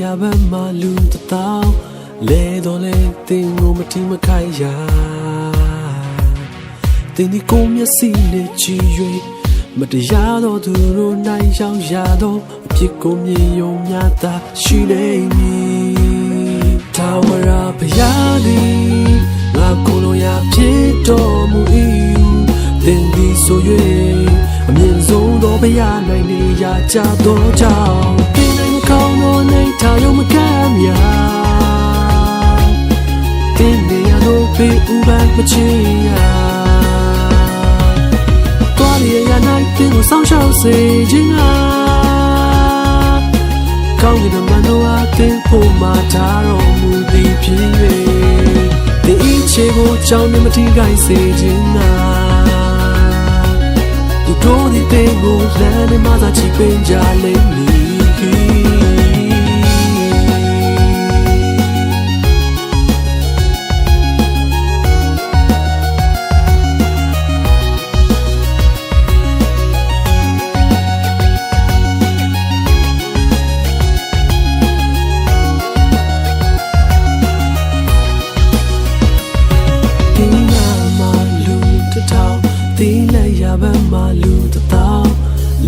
ရာဘက်မှာလူတသောင်းလဲတော့လဲတင်ကိုမတီးမခိုင်ရာတင်ဒီကိုမျက်စိနဲ့ကြည့်၍မတရားတော့သူတို့နိုင်ရောက်ရတော့အဖြစ်ကိုမြင်ယုံများသာရှိနေမည်ထာဝရဘုရားသည်ငါကိုယ်လိုရာဖြစ်တော်မူ၏တင်ဒီဆို၍အမြင့်ဆုံးသောဘုရားနိုင်နေရကြသောကြောင့်တင်နိုင်မကောင်းသောနေထာယုံမကမ်းများတင်နေရတော့ပေဥပမချင်ရာတင်ကိုဆောင်ရှောက်စေခြင်းကကောင်းကင်မန်တော်အားတင်ဖို့မှာထားတော်မူသည်ဖြစ်၍တင်ဤချေကိုကြောင်းနေမထိခိုက်စေခြင်းကဒီတို့ဒီတင်ကိုလမ်းနဲ့မှသာချီပင်ကြလိမ့်မည်တင်လိုက်ရပါမလူတသောင်း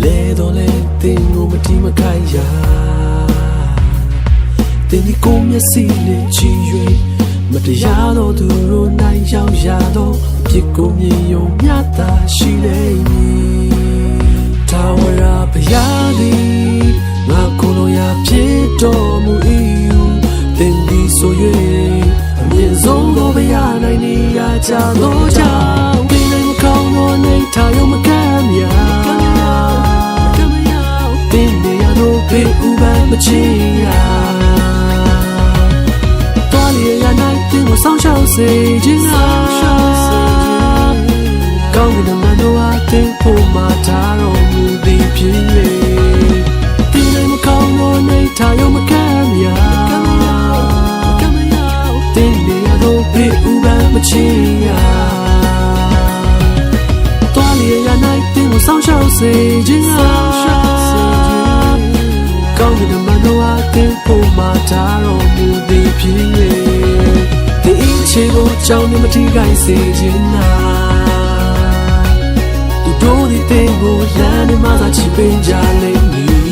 လဲတော့လဲတင်ကိုမတီးမခိုင်ရာတင်ဒီကိုမျက်စိနဲ့ကြည့်၍မတရားတော့သူတို့နိုင်ရောက်ရတော့အဖြစ်ကိုမြင်ယုံမျှတာရှိနေမည်ထာဝရဘုရားသည်ငါကိုယ်လိုရာဖြစ်တော်မူ၏တင်ဒီဆို၍အမြင့်ဆုံးသောဘုရားနိုင်နေရကြသောကြောင့်ကောင်းသောနေထာယုံမကမ်းများတင်နေရတော့ပေဥပမချင်ရာတော်လျက်ရနိုင်တင်ကိုဆောင်ရှောက်စေခြင်းကကောင်းကင်မန်တော်အားတင်ဖို့မှာထားတော်မူသည်ဖြစ်၍တင်နေမကောင်းသောနေထာယုံမကမ်းများတင်နေရတော့ပေဥပမချင်ရာဆောင်ရှောက်စေခြင်းကကောင်းကင်မန်တော်အားတင်ဖို့မှာထားတော်မူသည်ဖြစ်၍ဒီအချေကိုကြောင်းနေမထိခိုက်စေခြင်းကဒီတို့ဒီတင်ကိုလမ်းနဲ့မှသာချီပင်ကြလိမ့်မည်